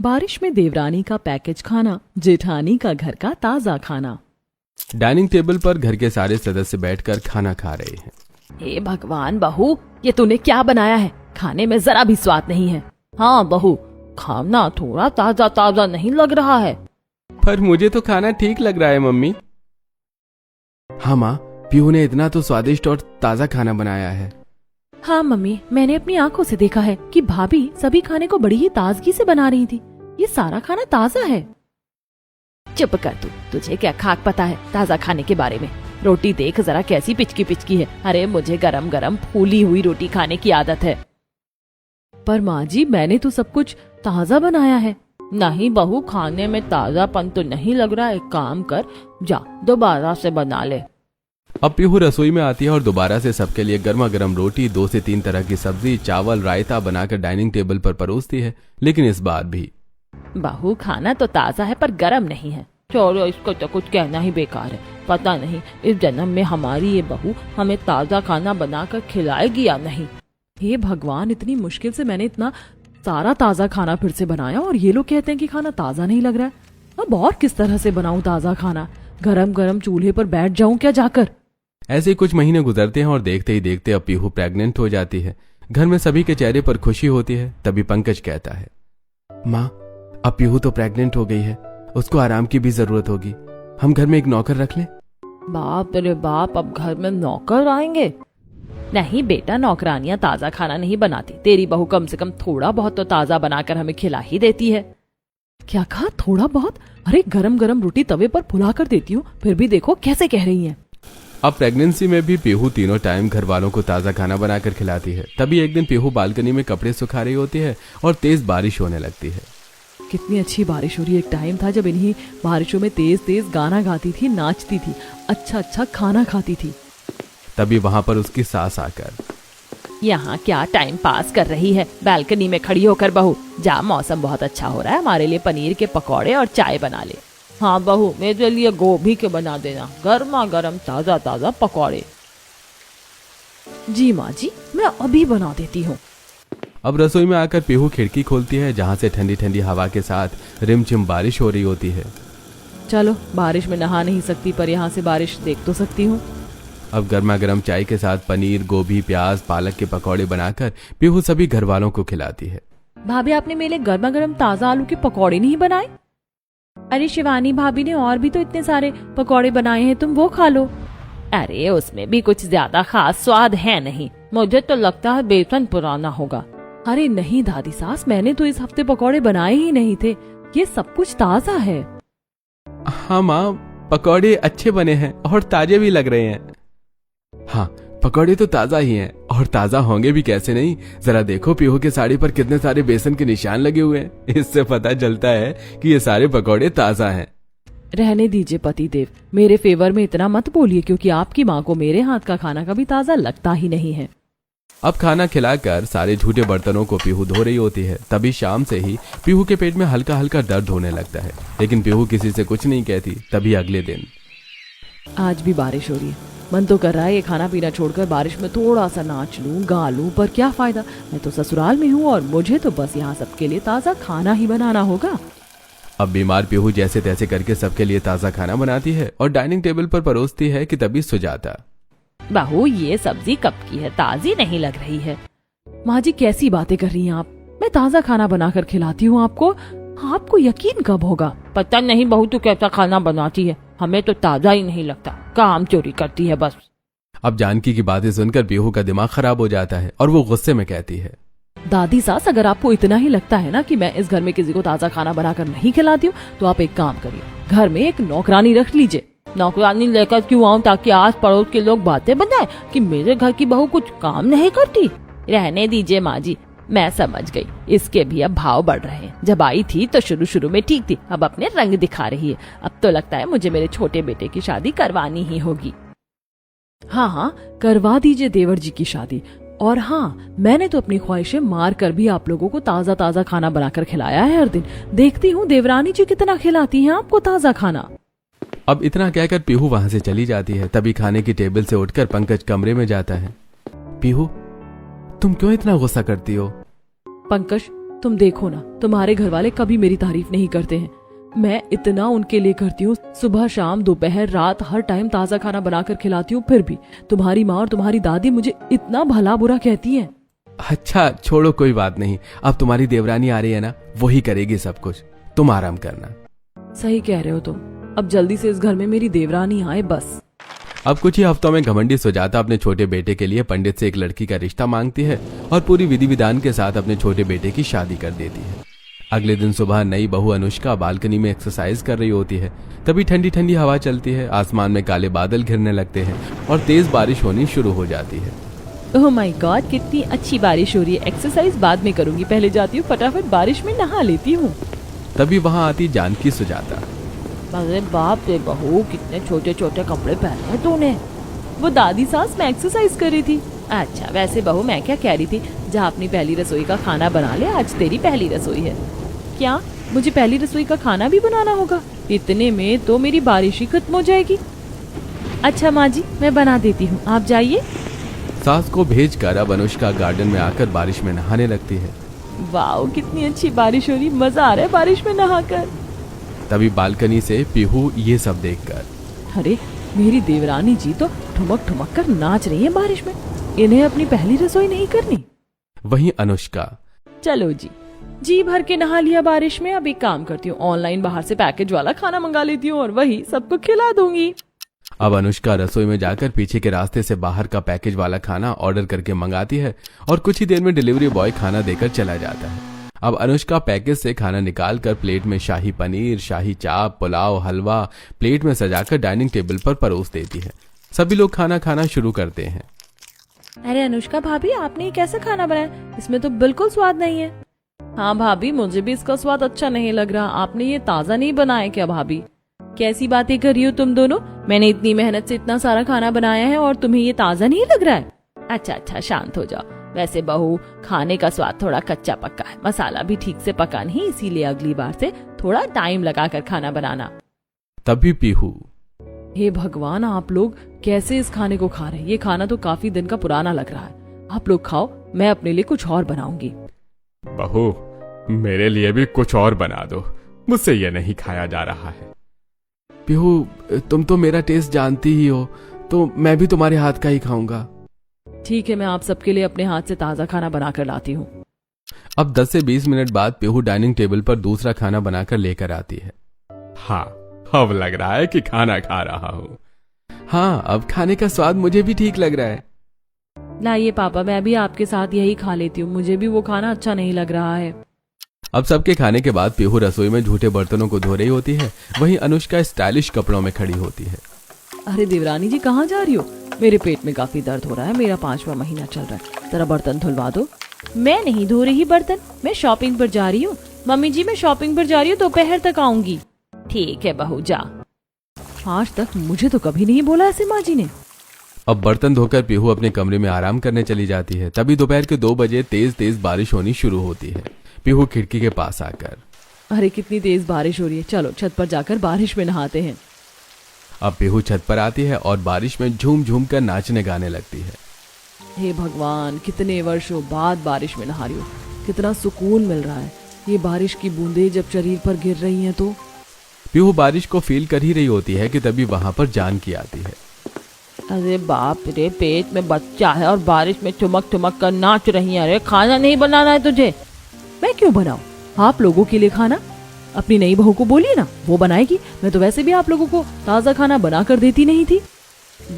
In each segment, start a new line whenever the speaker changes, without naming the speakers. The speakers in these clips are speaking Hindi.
बारिश में देवरानी का पैकेज खाना, जेठानी का घर का ताजा खाना।
डाइनिंग टेबल पर घर के सारे सदस्य बैठकर खाना खा रहे हैं।
हे भगवान बहू, ये तूने क्या बनाया है? खाने में जरा भी स्वाद नहीं है। हाँ बहू, खाना थोड़ा ताजा ताजा नहीं लग रहा है।
पर मुझे तो खाना ठीक लग रहा है मम्मी। हाँ माँ, पीहू ने इतना तो स्वादिष्ट और ताजा खाना बनाया है।
हाँ मम्मी, मैंने अपनी आंखों से देखा है कि भाभी सभी खाने को बड़ी ही ताजगी से बना रही थी। ये सारा खाना ताजा है। चुप कर तू, तुझे क्या खाक पता है ताजा खाने के बारे में। रोटी देख जरा कैसी पिचकी पिचकी है। अरे मुझे गरम गरम फूली हुई रोटी खाने की आदत है। पर माँ जी, मैंने तो सब कुछ ताजा बनाया है। नहीं बहू, खाने में ताजापन तो नहीं लग रहा। एक काम कर, जा दोबारा से बना ले।
अब पीहू रसोई में आती है और दोबारा से सबके लिए गर्मा गर्म रोटी, 2 से 3 तरह की सब्जी, चावल, रायता बनाकर डाइनिंग टेबल पर परोसती है। लेकिन इस बार भी
बहू, खाना तो ताजा है पर गरम नहीं है। छोड़ो, इसको तो कुछ कहना ही बेकार है। पता नहीं इस जन्म में हमारी ये बहू हमें ताजा खाना बनाकर खिलाएगी या नहीं। हे भगवान, इतनी मुश्किल से मैंने इतना सारा ताजा खाना फिर से बनाया और ये लोग कहते हैं कि खाना ताजा नहीं लग रहा है। अब और किस तरह से बनाऊं ताजा खाना? गरम गरम चूल्हे पर बैठ जाऊं क्या जाकर?
ऐसे कुछ महीने गुजरते हैं और देखते ही देखते अब पीहू प्रेग्नेंट हो जाती है। घर में सभी के चेहरे पर खुशी होती है। तभी पंकज कहता है, माँ, अब पीहू तो प्रेग्नेंट हो गई है, उसको आराम की भी जरूरत होगी। हम घर में एक नौकर रख लें?
बाप रे बाप, अब घर में नौकर आएंगे? नहीं बेटा, नौकरानियां ताजा खाना नहीं बनाती। तेरी बहू कम से कम थोड़ा बहुत तो ताजा बनाकर हमें खिला ही देती है। क्या कहा, थोड़ा बहुत? अरे गरम गरम रोटी तवे पर फुला कर देती हूँ, फिर भी देखो कैसे कह रही हैं।
अब प्रेगनेंसी में भी पीहू तीनों टाइम घर वालों को ताजा खाना बनाकर खिलाती है। तभी एक दिन पीहू बालकनी में कपड़े सुखा रही होती है और तेज बारिश होने लगती है।
कितनी अच्छी बारिश हो रही है। एक टाइम था जब इन्हीं बारिशों में तेज तेज गाना गाती थी, नाचती थी, अच्छा अच्छा खाना खाती थी।
तभी वहाँ पर उसकी सास आकर,
यहाँ क्या टाइम पास कर रही है बालकनी में खड़ी होकर? बहू जा, मौसम बहुत अच्छा हो रहा है, हमारे लिए पनीर के पकौड़े और चाय बना ले। हाँ बहू, मेरे लिए गोभी के बना देना, गर्मा गर्म ताजा ताजा पकौड़े। जी माँ जी, मैं अभी बना देती हूँ।
अब रसोई में आकर पीहू खिड़की खोलती है, जहाँ से ठंडी ठंडी हवा के साथ रिमझिम बारिश हो रही होती है।
चलो, बारिश में नहा नहीं सकती पर यहाँ से बारिश देख तो सकती हूँ।
अब गर्मा गर्म चाय के साथ पनीर, गोभी, प्याज, पालक के पकौड़े बनाकर पीहू सभी घर वालों को खिलाती है।
भाभी, आपने मेरे लिए गर्मा गर्म ताजा आलू के पकौड़े नहीं बनाए? अरे शिवानी भाभी ने और भी तो इतने सारे पकौड़े बनाए हैं, तुम वो खा लो। अरे उसमें भी कुछ ज्यादा खास स्वाद है नहीं, मुझे तो लगता है बेसन पुराना होगा। अरे नहीं दादी सास, मैंने तो इस हफ्ते पकौड़े बनाए ही नहीं थे, ये सब कुछ ताजा है।
हाँ माँ, पकौड़े अच्छे बने हैं और ताजे भी लग रहे हैं। हाँ, पकौड़े तो ताजा ही हैं और ताजा होंगे भी कैसे नहीं। जरा देखो पीहू के साड़ी पर कितने सारे बेसन के निशान लगे हुए हैं। इससे पता चलता है कि ये सारे पकौड़े ताजा हैं।
रहने दीजिए पतिदेव, मेरे फेवर में इतना मत बोलिए, क्योंकि आपकी माँ को मेरे हाथ का खाना कभी ताजा लगता ही नहीं है।
अब खाना खिलाकर सारे झूठे बर्तनों को पीहू धो रही होती है। तभी शाम से ही पीहू के पेट में हल्का हल्का दर्द होने लगता है, लेकिन पीहू किसी से कुछ नहीं कहती। तभी अगले दिन,
आज भी बारिश हो रही है, मन तो कर रहा है ये खाना पीना छोड़कर बारिश में थोड़ा सा नाच लूं, गा लूं, पर क्या फायदा, मैं तो ससुराल में हूँ और मुझे तो बस यहाँ सबके लिए ताजा खाना ही बनाना होगा।
अब बीमार पीहू जैसे तैसे करके सबके लिए ताजा खाना बनाती है और डाइनिंग टेबल पर परोसती है कि तभी सुजाता,
बहू ये सब्जी कब की है, ताजी नहीं लग रही है। माँ जी कैसी बातें कर रही हैं आप? मैं ताजा खाना बनाकर खिलाती हूँ आपको, आपको यकीन कब होगा? पता नहीं बहू तू कैसा खाना बनाती है, हमें तो ताजा ही नहीं लगता, काम चोरी करती है बस।
अब जानकी की बातें सुनकर पीहू का दिमाग खराब हो जाता है और वो गुस्से में कहती है,
दादी सास, अगर आपको इतना ही लगता है ना कि मैं इस घर में किसी को ताजा खाना बनाकर नहीं खिलाती हूँ, तो आप एक काम करिए, घर में एक नौकरानी रख लीजिए। नौकरानी लेकर क्यों आऊँ? ताकि आस पड़ोस के लोग बातें बनाए कि मेरे घर की बहू कुछ काम नहीं करती। रहने दीजिए माँ जी, मैं समझ गई, इसके भी अब भाव बढ़ रहे हैं। जब आई थी तो शुरू शुरू में ठीक थी, अब अपने रंग दिखा रही है। अब तो लगता है मुझे मेरे छोटे बेटे की शादी करवानी ही होगी। हाँ हाँ, करवा दीजिए देवर जी की शादी। और हाँ, मैंने तो अपनी ख्वाहिशें मार कर भी आप लोगों को ताजा ताजा खाना बनाकर खिलाया है हर दिन। देखती हूँ देवरानी जी कितना खिलाती हैं आपको ताजा खाना।
अब इतना कहकर पीहू वहां से चली जाती है। तभी खाने की टेबल से उठकर पंकज कमरे में जाता है। पीहू, तुम क्यों इतना गुस्सा करती हो?
पंकज, तुम देखो ना, तुम्हारे घर वाले कभी मेरी तारीफ नहीं करते हैं। मैं इतना उनके लिए करती हूँ, सुबह शाम दोपहर रात हर टाइम ताज़ा खाना बनाकर खिलाती हूँ, फिर भी तुम्हारी माँ और तुम्हारी दादी मुझे इतना भला बुरा कहती हैं।
अच्छा छोड़ो, कोई बात नहीं। अब तुम्हारी देवरानी आ रही है ना, वही करेगी सब कुछ, तुम आराम करना।
सही कह रहे हो तुम, अब जल्दी से इस घर में मेरी देवरानी आए बस।
अब कुछ ही हफ्तों में घमंडी सुजाता अपने छोटे बेटे के लिए पंडित से एक लड़की का रिश्ता मांगती है और पूरी विधि विधान के साथ अपने छोटे बेटे की शादी कर देती है। अगले दिन सुबह नई बहू अनुष्का बालकनी में एक्सरसाइज कर रही होती है। तभी ठंडी ठंडी हवा चलती है, आसमान में काले बादल घिरने लगते हैं और तेज बारिश होनी शुरू हो जाती है।
ओह माय गॉड, कितनी अच्छी बारिश हो रही है। एक्सरसाइज बाद में करूंगी, पहले जाती हूँ फटाफट बारिश में नहा लेती हूँ।
तभी वहां आती जानकी सुजाता।
अरे बाप रे बहू, कितने छोटे छोटे कपड़े पहने हैं तूने। वो दादी सास, मैं एक्सरसाइज कर रही थी। अच्छा वैसे बहू, मैं क्या कह रही थी, जा अपनी पहली रसोई का खाना बना ले, आज तेरी पहली रसोई है। क्या मुझे पहली रसोई का खाना भी बनाना होगा? इतने में तो मेरी बारिश ही खत्म हो जाएगी। अच्छा माँ जी, मैं बना देती हूँ, आप जाइए।
सास को भेजकर अब अनुष्का गार्डन में आकर बारिश में नहाने लगती है।
वाओ, कितनी अच्छी बारिश हो रही, मजा आ रहा है बारिश में नहाकर।
तभी बालकनी से पीहू ये सब देखकर,
अरे मेरी देवरानी जी तो ठुमक ठुमक कर नाच रही है बारिश में, इन्हें अपनी पहली रसोई नहीं करनी।
वहीं अनुष्का,
चलो जी भर के नहा लिया बारिश में। अब एक काम करती हूँ, ऑनलाइन बाहर से पैकेज वाला खाना मंगा लेती हूँ और वही सबको खिला दूंगी।
अब अनुष्का रसोई में जाकर पीछे के रास्ते से बाहर का पैकेज वाला खाना ऑर्डर करके मंगाती है और कुछ ही देर में डिलीवरी बॉय खाना देकर चला जाता है। अब अनुष्का पैकेज से खाना निकालकर प्लेट में शाही पनीर, शाही चाप, पुलाव, हलवा प्लेट में सजाकर डाइनिंग टेबल पर परोस देती है। सभी लोग खाना खाना शुरू करते हैं।
अरे अनुष्का भाभी, आपने ये कैसा खाना बनाया? इसमें तो बिल्कुल स्वाद नहीं है। हाँ भाभी, मुझे भी इसका स्वाद अच्छा नहीं लग रहा। आपने ये ताज़ा नहीं बनाया क्या भाभी? कैसी बातें कर रही हो तुम दोनों? मैंने इतनी मेहनत से इतना सारा खाना बनाया है और तुम्हें ये ताज़ा नहीं लग रहा है? अच्छा शांत हो जाओ। वैसे बहू, खाने का स्वाद थोड़ा कच्चा पक्का है, मसाला भी ठीक से पका नहीं, इसीलिए अगली बार से थोड़ा टाइम लगाकर खाना बनाना।
तभी पीहू,
हे भगवान, आप लोग कैसे इस खाने को खा रहे हैं? ये खाना तो काफी दिन का पुराना लग रहा है। आप लोग खाओ, मैं अपने लिए कुछ और बनाऊंगी।
बहू, मेरे लिए भी कुछ और बना दो, मुझसे ये नहीं खाया जा रहा है। पीहू, तुम तो मेरा टेस्ट जानती ही हो, तो मैं भी तुम्हारे हाथ का ही खाऊंगा।
ठीक है, मैं आप सबके लिए अपने हाथ से ताज़ा खाना बनाकर लाती हूँ।
अब 10 से 20 मिनट बाद पीहू डाइनिंग टेबल पर दूसरा खाना बनाकर लेकर आती है। हाँ, अब लग रहा है कि खाना खा रहा हूँ। हाँ, अब खाने का स्वाद मुझे भी ठीक लग रहा है।
लाइए पापा, मैं भी आपके साथ यही खा लेती हूँ, मुझे भी वो खाना अच्छा नहीं लग रहा है।
अब सबके खाने के बाद पीहू रसोई में झूठे बर्तनों को धो रही होती है। वहीं अनुष्का स्टाइलिश कपड़ों में खड़ी होती है।
अरे देवरानी जी, कहाँ जा रही हो? मेरे पेट में काफी दर्द हो रहा है, मेरा 5वां महीना चल रहा है, जरा बर्तन धुलवा दो। मैं नहीं धो रही बर्तन, मैं शॉपिंग पर जा रही हूँ। मम्मी जी, मैं शॉपिंग पर जा रही हूँ, दोपहर तक आऊंगी। ठीक है बहू, जा। आज तक मुझे तो कभी नहीं बोला ऐसे माँ जी ने।
अब बर्तन धोकर पीहू अपने कमरे में आराम करने चली जाती है। तभी दोपहर के 2 बजे तेज तेज बारिश होनी शुरू होती है। पीहू खिड़की के पास आकर,
अरे कितनी तेज बारिश हो रही है, चलो छत पर जाकर बारिश में नहाते हैं।
अब पीहू छत पर आती है और बारिश में झूम झूम कर नाचने गाने लगती है।
हे भगवान, कितने वर्षों बाद बारिश में नहा रही हो, कितना सुकून मिल रहा है। ये बारिश की बूंदें जब शरीर पर गिर रही हैं तो।
पीहू बारिश को फील कर ही रही होती है कि तभी वहां पर जानकी आती है।
अरे बाप रे, पेट में बच्चा है और बारिश में ठुमक ठुमक कर नाच रही है। अरे खाना नहीं बनाना है तुझे? मैं क्यों बनाऊं? आप लोगों के लिए खाना अपनी नई बहू को बोलिए ना, वो बनाएगी। मैं तो वैसे भी आप लोगों को ताज़ा खाना बना कर देती नहीं थी।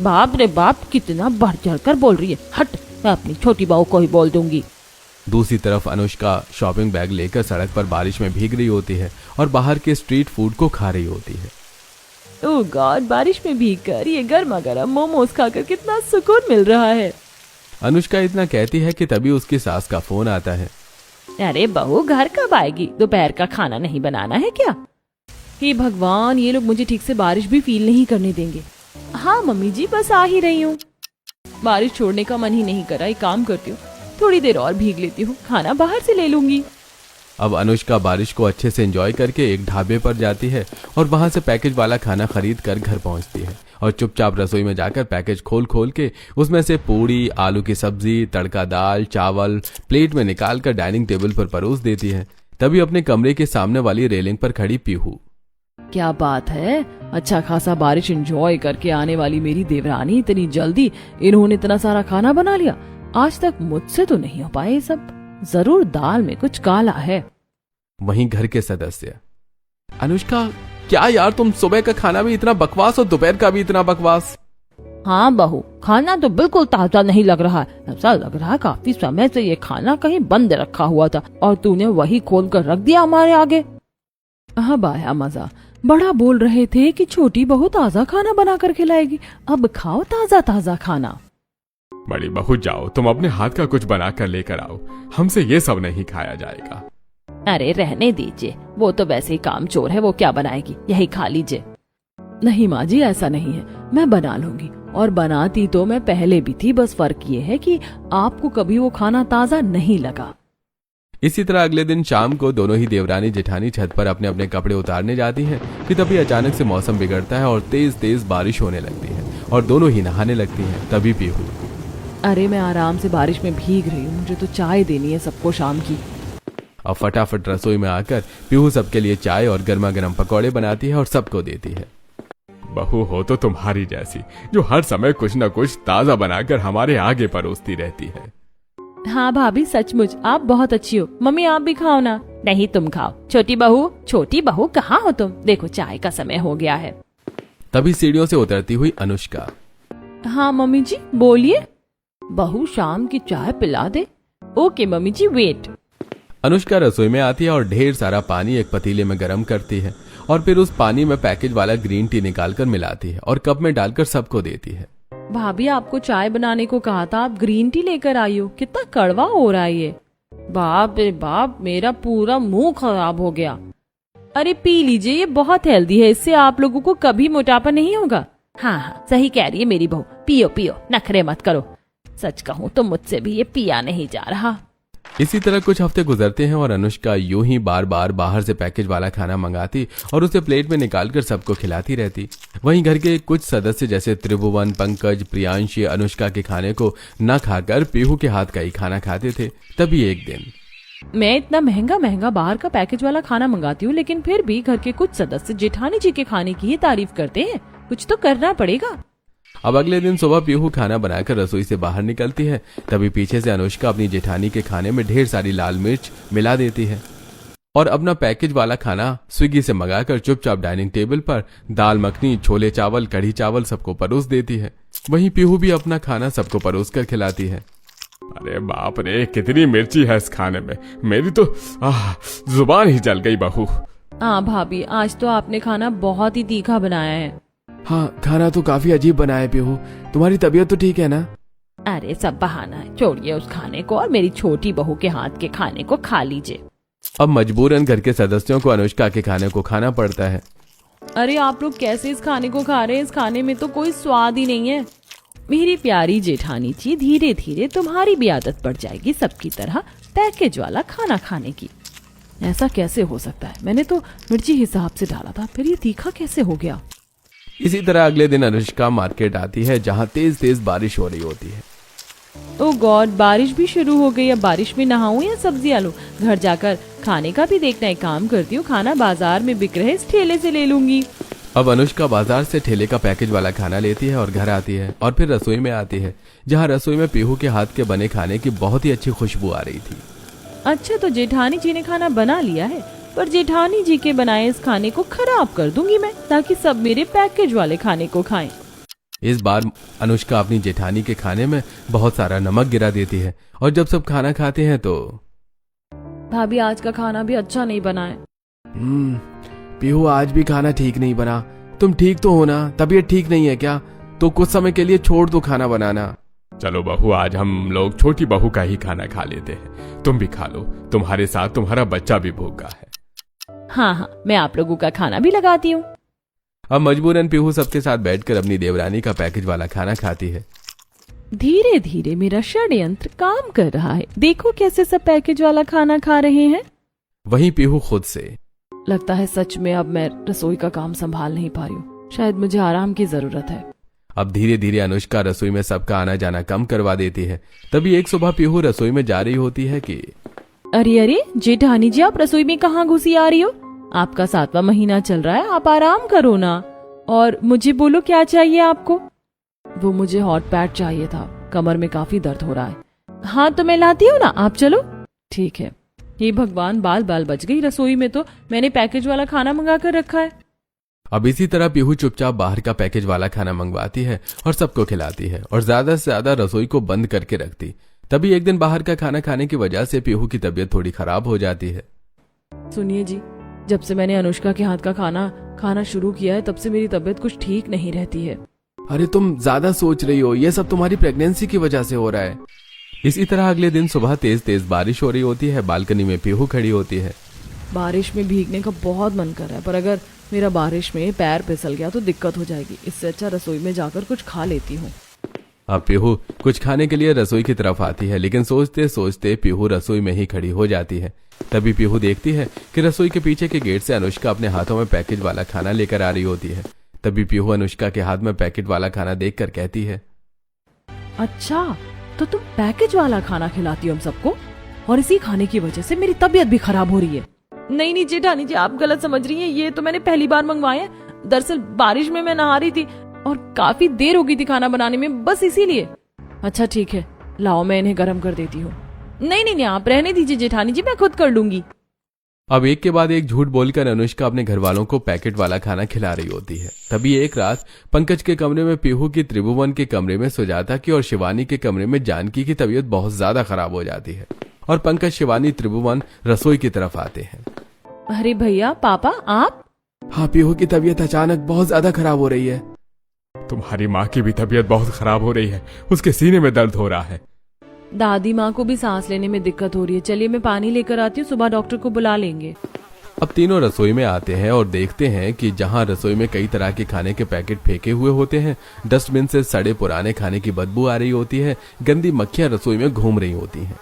बाप रे बाप, कितना बढ़ चढ़ कर बोल रही है। हट, मैं अपनी छोटी बहू को ही बोल दूंगी।
दूसरी तरफ अनुष्का शॉपिंग बैग लेकर सड़क पर बारिश में भीग रही होती है और बाहर के स्ट्रीट फूड को खा रही होती है।
ओह गॉड, बारिश में भीगकर ये गर्मा गर्म मोमोज खाकर कितना सुकून मिल रहा है।
अनुष्का इतना कहती है कि तभी उसकी सास का फोन आता है।
अरे बहू, घर कब आएगी? दोपहर का खाना नहीं बनाना है क्या? हे भगवान, ये लोग मुझे ठीक से बारिश भी फील नहीं करने देंगे। हाँ मम्मी जी, बस आ ही रही हूँ। बारिश छोड़ने का मन ही नहीं कर रहा। एक काम करती हूँ, थोड़ी देर और भीग लेती हूँ, खाना बाहर से ले लूंगी।
अब अनुष्का बारिश को अच्छे से एंजॉय करके एक ढाबे पर जाती है और वहां से पैकेज वाला खाना खरीद कर घर पहुंचती है और चुपचाप रसोई में जाकर पैकेज खोल खोल के उसमें से पूड़ी, आलू की सब्जी, तड़का दाल, चावल प्लेट में निकाल कर डाइनिंग टेबल पर परोस देती है। तभी अपने कमरे के सामने वाली रेलिंग पर खड़ी पीहू।
क्या बात है, अच्छा खासा बारिश एंजॉय करके आने वाली मेरी देवरानी इतनी जल्दी इन्होंने इतना सारा खाना बना लिया। आज तक मुझसे तो नहीं हो पाए सब, जरूर दाल में कुछ काला है।
वहीं घर के सदस्य, अनुष्का क्या यार, तुम सुबह का खाना भी इतना बकवास और दोपहर का भी इतना बकवास।
हाँ बहू, खाना तो बिल्कुल ताजा नहीं लग रहा है। ऐसा लग रहा है काफी समय से ये खाना कहीं बंद रखा हुआ था और तूने वही खोल कर रख दिया हमारे आगे। अब आया मजा। बड़ा बोल रहे थे कि छोटी बहू ताजा खाना बना कर खिलाएगी, अब खाओ ताजा ताजा खाना।
बड़ी बहू जाओ, तुम अपने हाथ का कुछ बना कर लेकर आओ, हमसे ये सब नहीं खाया जाएगा।
अरे रहने दीजिए, वो तो वैसे ही काम चोर है, वो क्या बनाएगी, यही खा लीजिए। नहीं माँ जी, ऐसा नहीं है, मैं बना लूंगी, और बनाती तो मैं पहले भी थी, बस फर्क ये है कि आपको कभी वो खाना ताजा नहीं लगा।
इसी तरह अगले दिन शाम को दोनों ही देवरानी जेठानी छत पर अपने अपने कपड़े उतारने जाती हैं कि तभी अचानक से मौसम बिगड़ता है और तेज तेज बारिश होने लगती है और दोनों ही नहाने लगती हैं। तभी पीहू,
अरे मैं आराम से बारिश में भीग रही हूँ, मुझे तो चाय देनी है सबको शाम की।
अब फटाफट रसोई में आकर पीहू सबके लिए चाय और गर्मा गर्म पकौड़े बनाती है और सबको देती है। बहू हो तो तुम्हारी जैसी, जो हर समय कुछ न कुछ ताजा बनाकर हमारे आगे परोसती रहती है।
हाँ भाभी, सचमुच आप बहुत अच्छी हो। मम्मी आप भी खाओ ना। नहीं तुम खाओ। छोटी बहू कहाँ हो तुम? देखो चाय का समय हो गया है।
तभी सीढ़ियों से उतरती हुई अनुष्का,
हाँ मम्मी जी बोलिए। बहू शाम की चाय पिला दे। ओके मम्मी जी, वेट।
अनुष्का रसोई में आती है और ढेर सारा पानी एक पतीले में गर्म करती है और फिर उस पानी में पैकेज वाला ग्रीन टी निकालकर मिलाती है और कप में डालकर सबको देती है।
भाभी आपको चाय बनाने को कहा था, आप ग्रीन टी लेकर आई हो। कितना कड़वा हो रहा है ये। बाप रे बाप, मेरा पूरा मुंह खराब हो गया। अरे पी लीजिए, ये बहुत हेल्दी है, इससे आप लोगों को कभी मोटापा नहीं होगा। हाँ हाँ सही कह रही है मेरी बहू, पियो पियो, नखरे मत करो। सच कहूँ तो मुझसे भी ये पिया नहीं जा रहा।
इसी तरह कुछ हफ्ते गुजरते हैं और अनुष्का यूं ही बार बार बाहर से पैकेज वाला खाना मंगाती और उसे प्लेट में निकालकर सबको खिलाती रहती। वहीं घर के कुछ सदस्य जैसे त्रिभुवन, पंकज, प्रियांशी अनुष्का के खाने को न खाकर पीहू के हाथ का ही खाना खाते थे। तभी एक दिन,
मैं इतना महंगा महंगा बाहर का पैकेज वाला खाना मंगाती हूँ, लेकिन फिर भी घर के कुछ सदस्य जेठानी जी के खाने की ही तारीफ करते हैं। कुछ तो करना पड़ेगा।
अब अगले दिन सुबह पीहू खाना बनाकर रसोई से बाहर निकलती है। तभी पीछे से अनुष्का अपनी जेठानी के खाने में ढेर सारी लाल मिर्च मिला देती है और अपना पैकेज वाला खाना स्विगी से मंगाकर चुपचाप डाइनिंग टेबल पर दाल मखनी, छोले चावल, कढ़ी चावल सबको परोस देती है। वहीं पीहू भी अपना खाना सबको परोस कर खिलाती है। अरे बाप रे, कितनी मिर्ची है इस खाने में, मेरी तो जुबान ही जल गई बहू।
हाँ भाभी, आज तो आपने खाना बहुत ही तीखा बनाया है।
हाँ, खाना तो काफी अजीब बनाया है पीहू, तुम्हारी तबीयत तो ठीक है ना?
अरे सब बहाना है, छोड़िए उस खाने को और मेरी छोटी बहू के हाथ के खाने को खा लीजिए।
अब मजबूरन घर के सदस्यों को अनुष्का के खाने को खाना पड़ता है।
अरे आप लोग कैसे इस खाने को खा रहे हैं? इस खाने में तो कोई स्वाद ही नहीं है। मेरी प्यारी जेठानी जी, धीरे धीरे तुम्हारी भी आदत पड़ जाएगी सबकी तरह पैकेज वाला खाना खाने की। ऐसा कैसे हो सकता है? मैंने तो मिर्ची हिसाब से डाला था, फिर ये तीखा कैसे हो गया?
इसी तरह अगले दिन अनुष्का मार्केट आती है जहाँ तेज तेज बारिश हो रही होती है।
ओह गॉड, बारिश भी शुरू हो गई। अब बारिश में नहाऊं या सब्जियां लूं? घर जाकर खाने का भी देखना है। काम करती हूँ, खाना बाजार में बिक रहे इस ठेले से ले लूंगी।
अब अनुष्का बाजार से ठेले का पैकेज वाला खाना लेती है और घर आती है और फिर रसोई में आती है जहाँ रसोई में पीहू के हाथ के बने खाने की बहुत ही अच्छी खुशबू आ रही थी।
अच्छा, तो जेठानी जी ने खाना बना लिया है, पर जेठानी जी के बनाए इस खाने को खराब कर दूंगी मैं, ताकि सब मेरे पैकेज वाले खाने को खाएं।
इस बार अनुष्का अपनी जेठानी के खाने में बहुत सारा नमक गिरा देती है और जब सब खाना खाते हैं तो,
भाभी आज का खाना भी अच्छा नहीं बना है।
पीहू आज भी खाना ठीक नहीं बना। तुम ठीक तो हो ना? तबीयत ठीक नहीं है क्या? तो कुछ समय के लिए छोड़ दो खाना बनाना। चलो बहू, आज हम लोग छोटी बहू का ही खाना खा लेते हैं, तुम भी खा लो, तुम्हारे साथ तुम्हारा बच्चा भी भूखा है।
हाँ हाँ, मैं आप लोगों का खाना भी लगाती हूँ।
अब मजबूरन पीहू सबके साथ बैठकर अपनी देवरानी का पैकेज वाला खाना खाती है।
धीरे धीरे मेरा षड्यंत्र काम कर रहा है। देखो कैसे सब पैकेज वाला खाना खा रहे हैं।
वहीं पीहू खुद से,
लगता है सच में अब मैं रसोई का काम संभाल नहीं पा रही हूँ, शायद मुझे आराम की जरूरत है।
अब धीरे धीरे अनुष्का रसोई में सबका आना जाना कम करवा देती है। तभी एक सुबह पीहू रसोई में जा रही होती है कि
अरे अरे जेठानी जी, आप रसोई में कहाँ घुसी आ रही हो? आपका 7वां महीना चल रहा है, आप आराम करो ना। और मुझे बोलो क्या चाहिए आपको? वो मुझे हॉट पैड चाहिए था, कमर में काफी दर्द हो रहा है। हाँ तो मैं लाती हूँ ना, आप चलो। ठीक है। हे भगवान, बाल बाल बच गई। रसोई में तो मैंने पैकेज वाला खाना मंगा कर रखा है।
अब इसी तरह पीहू चुपचाप बाहर का पैकेज वाला खाना मंगवाती है और सबको खिलाती है और ज्यादा से ज्यादा रसोई को बंद करके रखती। तभी एक दिन बाहर का खाना खाने की वजह से पीहू की तबीयत थोड़ी खराब हो जाती है।
सुनिए जी, जब से मैंने अनुष्का के हाथ का खाना खाना शुरू किया है तब से मेरी तबीयत कुछ ठीक नहीं रहती है।
अरे तुम ज्यादा सोच रही हो, ये सब तुम्हारी प्रेगनेंसी की वजह से हो रहा है। इसी तरह अगले दिन सुबह तेज तेज बारिश हो रही होती है। बालकनी में पीहू खड़ी होती है।
बारिश में भीगने का बहुत मन कर रहा है, पर अगर मेरा बारिश में पैर फिसल गया तो दिक्कत हो जाएगी। इससे अच्छा रसोई में जाकर कुछ खा लेती हूँ।
अब पीहू कुछ खाने के लिए रसोई की तरफ आती है, लेकिन सोचते सोचते पीहू रसोई में ही खड़ी हो जाती है। तभी पीहू देखती है कि रसोई के पीछे के गेट से अनुष्का अपने हाथों में पैकेट वाला खाना लेकर आ रही होती है। तभी पीहू अनुष्का के हाथ में पैकेट वाला खाना देखकर कहती है,
अच्छा तो तुम पैकेज वाला खाना खिलाती हो हम सबको, और इसी खाने की वजह से मेरी तबीयत भी खराब हो रही है। नहीं नहीं जेठानी जी, आप गलत समझ रही हैं। ये तो मैंने पहली बार मंगवाया है। दरअसल बारिश में मैं नहा रही थी और काफी देर हो गई थी खाना बनाने में, बस इसीलिए। अच्छा ठीक है, लाओ मैं इन्हें गर्म कर देती हूँ। नहीं नहीं नहीं, आप रहने दीजिए जेठानी जी, मैं खुद कर लूंगी।
अब एक के बाद एक झूठ बोलकर अनुष्का अपने घर वालों को पैकेट वाला खाना खिला रही होती है। तभी एक रात पंकज के कमरे में पीहू की, त्रिभुवन के कमरे में सुजाता की और शिवानी के कमरे में जानकी की तबीयत बहुत ज्यादा खराब हो जाती है और पंकज, शिवानी, त्रिभुवन रसोई की तरफ आते हैं।
अरे भैया, पापा आप?
हाँ, पीहू की तबीयत अचानक बहुत ज्यादा खराब हो रही है। तुम्हारी माँ की भी तबीयत बहुत खराब हो रही है, उसके सीने में दर्द हो रहा है।
दादी माँ को भी सांस लेने में दिक्कत हो रही है। चलिए मैं पानी लेकर आती हूँ, सुबह डॉक्टर को बुला लेंगे।
अब तीनों रसोई में आते हैं और देखते हैं कि जहाँ रसोई में कई तरह के खाने के पैकेट फेंके हुए होते हैं, डस्टबिन से सड़े पुराने खाने की बदबू आ रही होती है, गंदी मक्खियां रसोई में घूम रही होती हैं।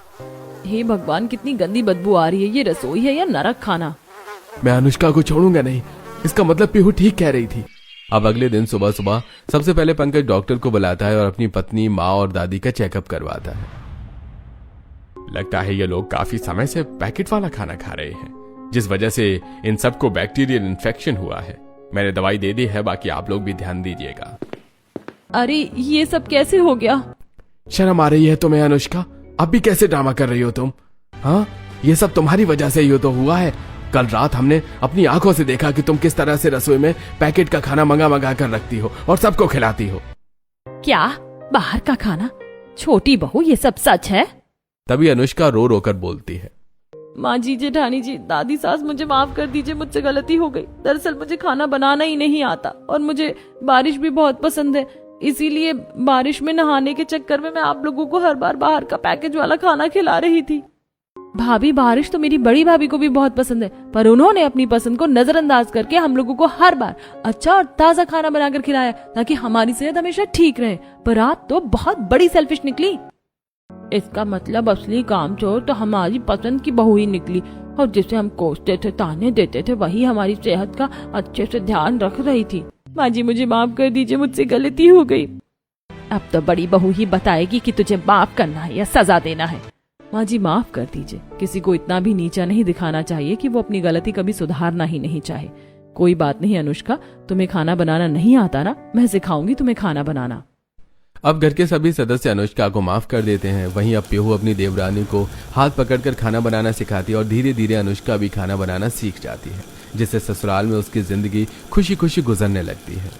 हे भगवान, कितनी गंदी बदबू आ रही है। ये रसोई है या नरक खाना?
मैं अनुष्का को छोड़ूंगा नहीं, इसका मतलब पीहू ठीक कह रही थी। अब अगले दिन सुबह सुबह सबसे पहले पंकज डॉक्टर को बुलाता है और अपनी पत्नी, माँ और दादी का चेकअप करवाता है। लगता है ये लोग काफी समय से पैकेट वाला खाना खा रहे हैं, जिस वजह से इन सबको बैक्टीरियल इन्फेक्शन हुआ है। मैंने दवाई दे दी है, बाकी आप लोग भी ध्यान दीजिएगा।
अरे ये सब कैसे हो गया?
शर्म आ रही है तुम्हें अनुष्का? अब भी कैसे ड्रामा कर रही हो तुम? हाँ, ये सब तुम्हारी वजह से ही तो हुआ है। कल रात हमने अपनी आंखों से देखा कि तुम किस तरह से रसोई में पैकेट का खाना मंगा कर रखती हो और सबको खिलाती हो।
क्या? बाहर का खाना? छोटी बहू, ये सब सच है?
तभी अनुष्का रो रो कर बोलती है,
माँ जी, जेठानी जी, दादी सास, मुझे माफ कर दीजिए, मुझसे गलती हो गई। दरअसल मुझे खाना बनाना ही नहीं आता और मुझे बारिश भी बहुत पसंद है, इसीलिए बारिश में नहाने के चक्कर में मैं आप लोगों को हर बार बाहर का पैकेज वाला खाना खिला रही थी। भाभी, बारिश तो मेरी बड़ी भाभी को भी बहुत पसंद है, पर उन्होंने अपनी पसंद को नजरअंदाज करके हम लोगों को हर बार अच्छा और ताजा खाना बनाकर खिलाया ताकि हमारी सेहत हमेशा ठीक रहे। पर आप तो बहुत बड़ी सेल्फिश निकली। इसका मतलब असली कामचोर तो हमारी पसंद की बहू ही निकली, और जिसे हम कोसते थे, ताने देते थे, वही हमारी सेहत का अच्छे से ध्यान रख रही थी। माँ जी, मुझे माफ कर दीजिए, मुझसे गलती हो गई। अब तो बड़ी बहू ही बताएगी कि तुझे माफ करना है या सजा देना है। माँ जी, माफ कर दीजिए। किसी को इतना भी नीचा नहीं दिखाना चाहिए कि वो अपनी गलती कभी सुधारना ही नहीं चाहे। कोई बात नहीं अनुष्का, तुम्हें खाना बनाना नहीं आता ना, मैं सिखाऊंगी तुम्हें खाना बनाना।
अब घर के सभी सदस्य अनुष्का को माफ कर देते हैं। वहीं अब पीहू अपनी देवरानी को हाथ पकड़कर खाना बनाना सिखाती है और धीरे धीरे अनुष्का भी खाना बनाना सीख जाती है, जिससे ससुराल में उसकी जिंदगी खुशी खुशी गुजरने लगती है।